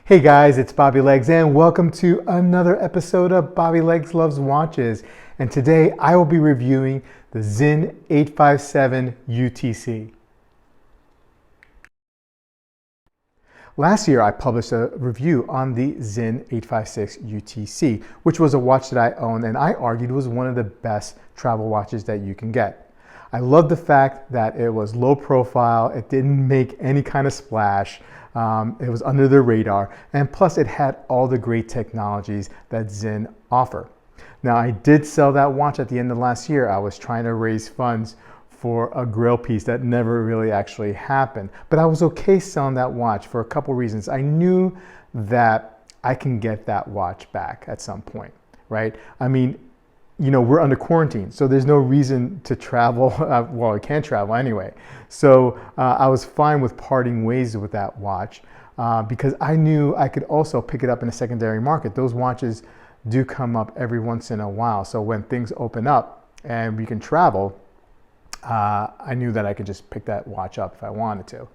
Hey guys, it's Bobby Legs and welcome to another episode of Bobby Legs Loves Watches. And today I will be reviewing the Sinn 857 UTC. Last year I published a review on the Sinn 856 UTC, which was a watch that I owned and I argued was one of the best travel watches that you can get. I love the fact that it was low profile, it didn't make any kind of splash, it was under the radar, and plus it had all the great technologies that Sinn offer. Now I did sell that watch at the end of last year. I was trying to raise funds for a grill piece that never really actually happened, but I was okay selling that watch for a couple reasons. I knew that I can get that watch back at some point, right? I mean, you know, we're under quarantine, so there's no reason to travel. Well, I can't travel anyway. So I was fine with parting ways with that watch because I knew I could also pick it up in a secondary market. Those watches do come up every once in a while. So when things open up and we can travel, I knew that I could just pick that watch up if I wanted to.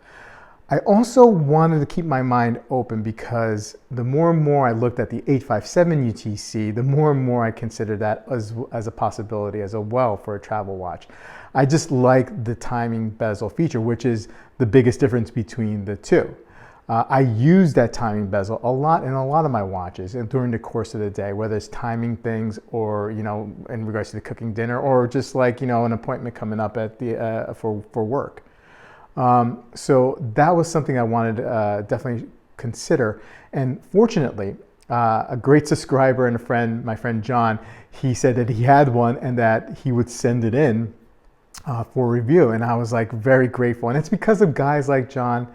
I also wanted to keep my mind open because the more and more I looked at the 857 UTC, the more and more I considered that as a possibility as well for a travel watch. I just like the timing bezel feature, which is the biggest difference between the two. I use that timing bezel a lot in a lot of my watches and during the course of the day, whether it's timing things or, you know, in regards to the cooking dinner or just like, you know, an appointment coming up at the, for work. So that was something I wanted to definitely consider. And fortunately, a great subscriber and a friend, my friend John, he said that he had one and that he would send it in for review. And I was like very grateful. And it's because of guys like John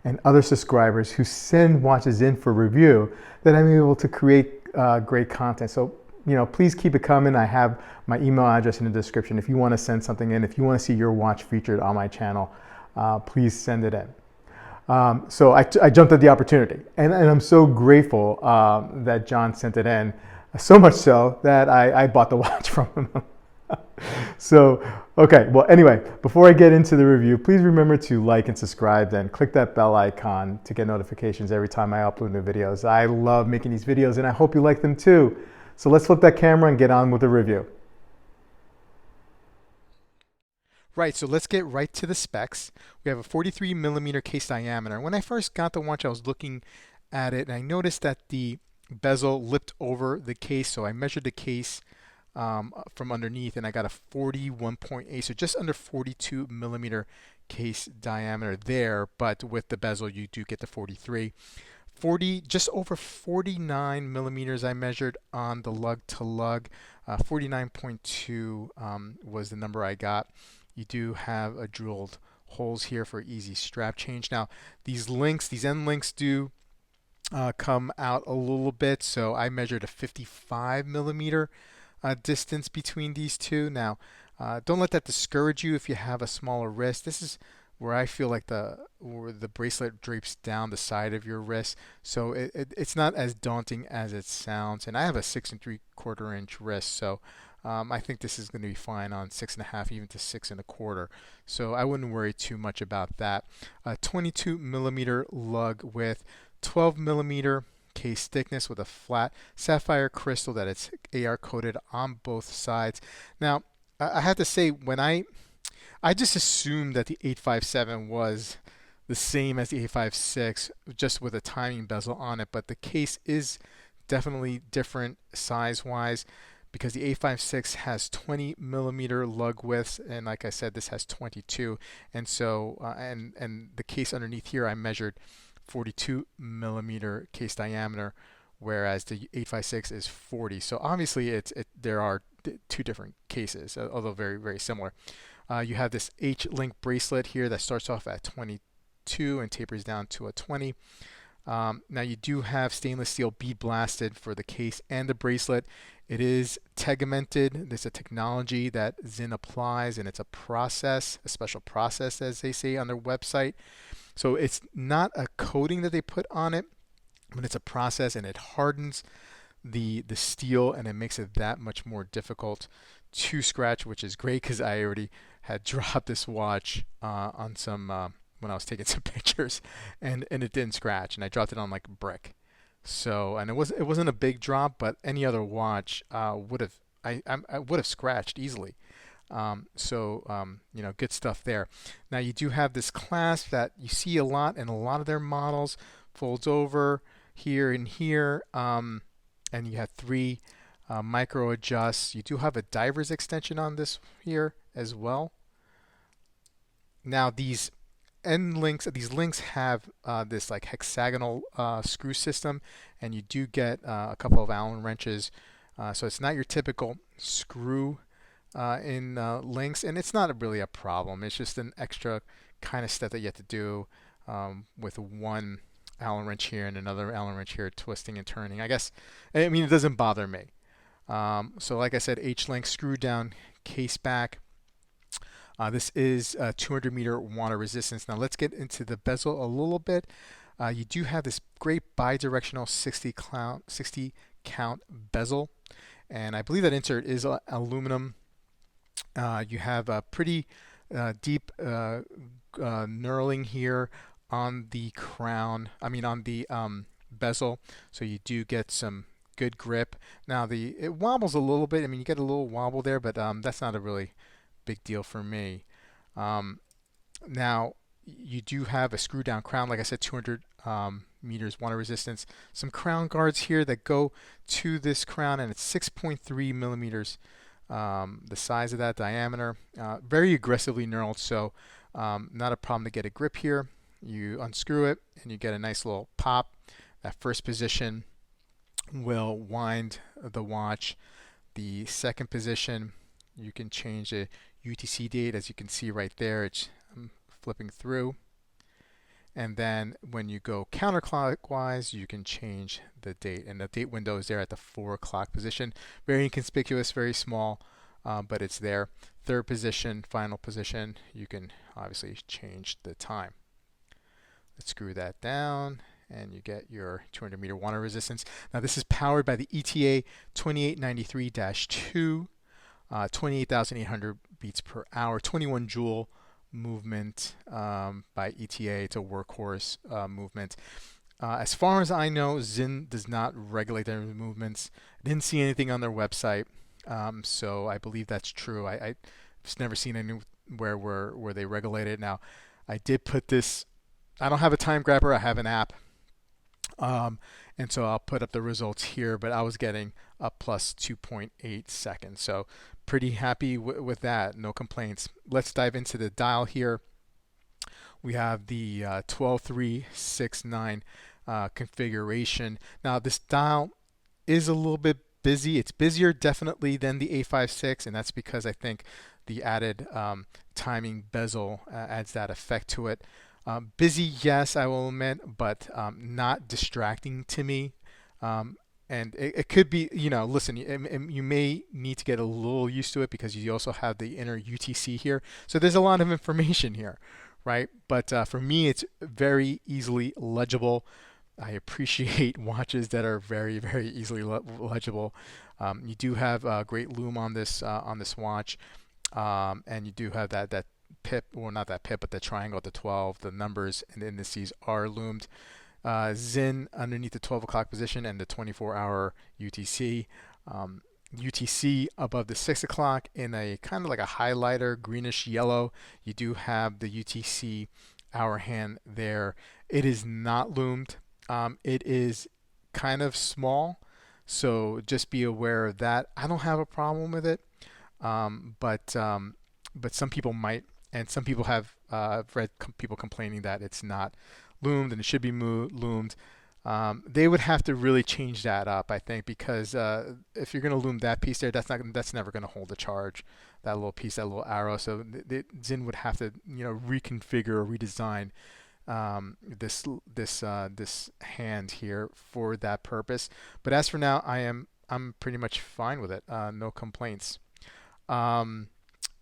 and other subscribers who send watches in for review that I'm able to create great content. So, you know, please keep it coming. I have my email address in the description. If you want to send something in, if you want to see your watch featured on my channel, please send it in. So I jumped at the opportunity and I'm so grateful that John sent it in, so much so that I bought the watch from him. So, okay, well anyway, before I get into the review, please remember to like and subscribe and click that bell icon to get notifications every time I upload new videos. I love making these videos and I hope you like them too. So let's flip that camera and get on with the review. Right, so let's get right to the specs. We have a 43 millimeter case diameter. When I first got the watch, I was looking at it and I noticed that the bezel lipped over the case. So I measured the case from underneath and I got a 41.8, so just under 42 millimeter case diameter there, but with the bezel you do get the 43. Just over 49 millimeters I measured on the lug to lug. 49.2 was the number I got. You do have a drilled holes here for easy strap change. Now these end links do come out a little bit, so I measured a 55 millimeter distance between these two. Now don't let that discourage you if you have a smaller wrist. This is where I feel like where the bracelet drapes down the side of your wrist, so it's not as daunting as it sounds. And I have a 6 3/4 inch wrist, so I think this is going to be fine on 6.5, even to 6 1/4. So I wouldn't worry too much about that. 22 millimeter lug width, 12 millimeter case thickness with a flat sapphire crystal that it's AR coated on both sides. Now I have to say, when I just assumed that the 857 was the same as the 856, just with a timing bezel on it, but the case is definitely different size wise, because the 856 has 20 millimeter lug widths, and like I said, this has 22. And so and the case underneath here I measured 42 millimeter case diameter, whereas the 856 is 40. So obviously there are two different cases, although very, very similar. You have this H-link bracelet here that starts off at 22 and tapers down to a 20. Now you do have stainless steel bead blasted for the case and the bracelet. It is tegmented. There's a technology that Sinn applies, and it's a process, a special process, as they say on their website. So it's not a coating that they put on it, but it's a process, and it hardens the steel, and it makes it that much more difficult to scratch, which is great because I already had dropped this watch on some when I was taking some pictures, and it didn't scratch, and I dropped it on like a brick. So, and it wasn't a big drop, but any other watch would have I would have scratched easily. You know, good stuff there. Now you do have this clasp that you see a lot in a lot of their models, folds over here and here, and you have three micro adjusts. You do have a diver's extension on this here as well. Now these links have this like hexagonal screw system, and you do get a couple of Allen wrenches. So it's not your typical screw in links, and it's not really a problem. It's just an extra kind of step that you have to do with one Allen wrench here and another Allen wrench here, twisting and turning. I mean, it doesn't bother me. So like I said, H-link screw down case back. This is 200 meter water resistance. Now let's get into the bezel a little bit. You do have this great bidirectional 60 count bezel, and I believe that insert is aluminum. You have a pretty deep knurling here on the crown, I mean on the bezel, so you do get some good grip. Now it wobbles a little bit. I mean, you get a little wobble there, but that's not a really big deal for me. Now you do have a screw down crown, like I said, 200 meters water resistance. Some crown guards here that go to this crown, and it's 6.3 millimeters, the size of that diameter. Very aggressively knurled, so not a problem to get a grip here. You unscrew it and you get a nice little pop. That first position will wind the watch. The second position, you can change the UTC date, as you can see right there. It's flipping through. And then when you go counterclockwise, you can change the date. And the date window is there at the 4 o'clock position. Very inconspicuous, very small, but it's there. Third position, final position, you can obviously change the time. Let's screw that down, and you get your 200 meter water resistance. Now this is powered by the ETA 2893-2, 28,800 beats per hour, 21 joule movement by ETA. It's a workhorse movement. As far as I know, Sinn does not regulate their movements. I didn't see anything on their website, so I believe that's true. I've just never seen anywhere where they regulate it. Now, I did put this. I don't have a time grabber. I have an app. And so I'll put up the results here, but I was getting a plus 2.8 seconds. So pretty happy with that. No complaints. Let's dive into the dial here. We have the 12369 configuration. Now this dial is a little bit busy. It's busier definitely than the 856, and that's because I think the added timing bezel adds that effect to it. Busy, yes, I will admit, but not distracting to me. And it could be, you know, listen, you may need to get a little used to it because you also have the inner UTC here. So there's a lot of information here, right? But for me, it's very easily legible. I appreciate watches that are very, very easily legible. You do have a great lume on this watch, and you do have that pip, well, not that pip, but the triangle, the 12, the numbers and the indices are loomed. Sinn underneath the 12 o'clock position and the 24-hour UTC. UTC above the 6 o'clock in a kind of like a highlighter greenish yellow. You do have the UTC hour hand there. It is not loomed. It is kind of small, so just be aware of that. I don't have a problem with it, but some people might. And some people have read people complaining that it's not loomed and it should be loomed. They would have to really change that up, I think, because if you're going to loom that piece there, that's never going to hold a charge. That little piece, that little arrow. So Sinn would have to, you know, reconfigure or redesign this hand here for that purpose. But as for now, I'm pretty much fine with it. No complaints.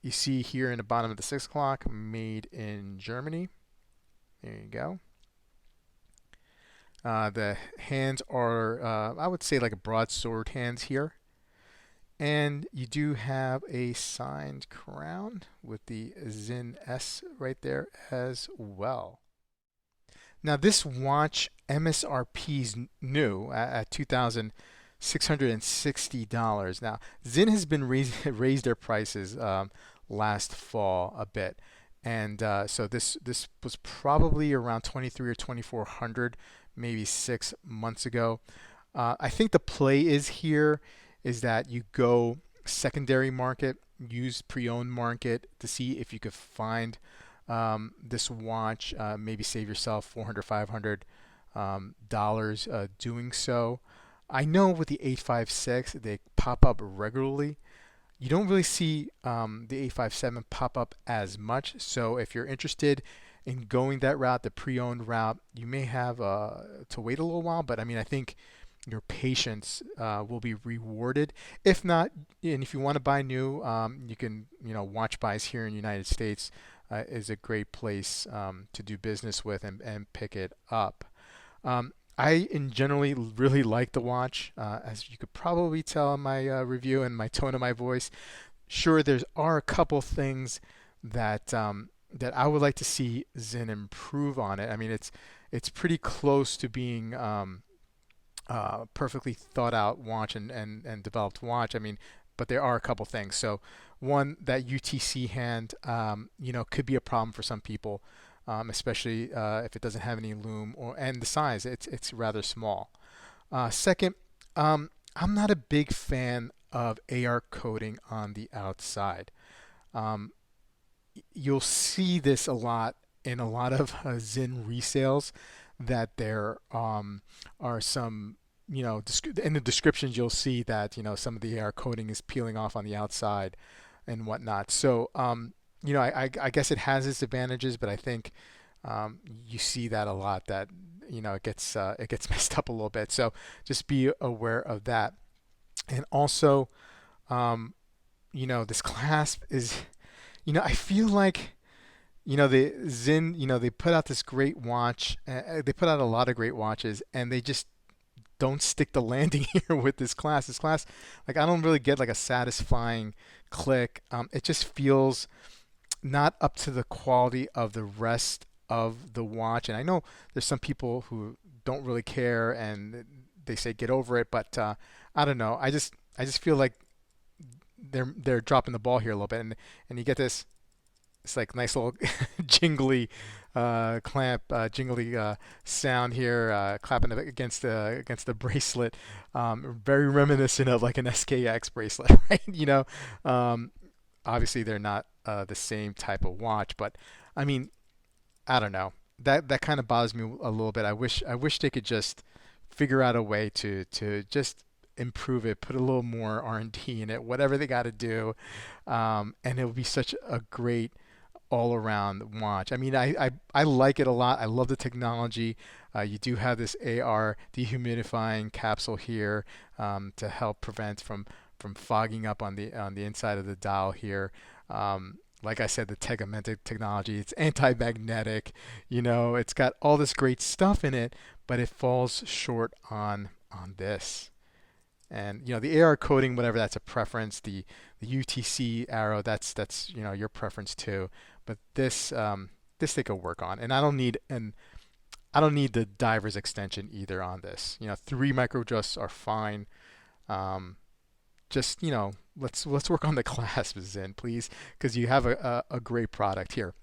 You see here in the bottom of the 6 o'clock, made in Germany. There you go. The hands are, I would say, like a broadsword hands here. And you do have a signed crown with the Sinn S right there as well. Now this watch MSRP is new at $2,660. Now Sinn has been raised their prices last fall a bit, and so this was probably around 23 or 2400, maybe 6 months ago. I think the play is that you go secondary market, use pre-owned market to see if you could find this watch, maybe save yourself 400, $500 doing so. I know with the 856 they pop up regularly. You don't really see the 857 pop up as much. So if you're interested in going that route, the pre-owned route, you may have to wait a little while. But I mean, I think your patience will be rewarded. If not, and if you want to buy new, you can, Watch Buys here in the United States is a great place to do business with and pick it up. I in generally really like the watch, as you could probably tell in my review and my tone of my voice. Sure, there are a couple things that I would like to see Sinn improve on it. I mean, it's pretty close to being perfectly thought out watch and developed watch. I mean, but there are a couple things. So one, that UTC hand, could be a problem for some people, especially if it doesn't have any lume and the size. It's rather small. Second, I'm not a big fan of AR coating on the outside. Um, you'll see this a lot in a lot of Sinn resales, that there are some, in the descriptions you'll see that some of the AR coating is peeling off on the outside and whatnot. So I guess it has its advantages, but I think you see that a lot, that it gets messed up a little bit. So just be aware of that. And also, this clasp is, I feel like, the Sinn, they put out this great watch. They put out a lot of great watches, and they just don't stick the landing here with this class. This class, like, I don't really get like a satisfying click. It just feels not up to the quality of the rest of the watch. And I know there's some people who don't really care and they say get over it, but I don't know. I just feel like they're dropping the ball here a little bit, and you get this. It's like nice little jingly jingly sound here, clapping against the bracelet. Very reminiscent of like an SKX bracelet, right? Obviously they're not the same type of watch, but I mean, I don't know. That kind of bothers me a little bit. I wish they could just figure out a way to just improve it, put a little more R&D in it, whatever they got to do, and it would be such a great all around watch. I mean, I like it a lot. I love the technology. You do have this AR dehumidifying capsule here to help prevent from fogging up on the inside of the dial here. Like I said, the Tegamentic technology, it's anti-magnetic. It's got all this great stuff in it, but it falls short on this. And the AR coding, whatever, that's a preference. The UTC arrow, that's your preference too. But this they could work on, and I don't need the diver's extension either on this. 3 micro adjusts are fine. Just let's work on the clasp, Sinn, please, because you have a great product here.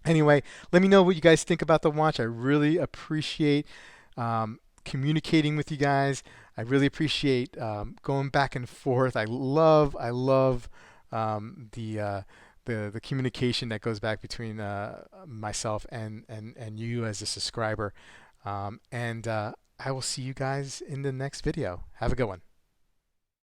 Anyway, let me know what you guys think about the watch. I really appreciate communicating with you guys. I really appreciate going back and forth. I love the communication that goes back between myself and you as a subscriber. And I will see you guys in the next video. Have a good one.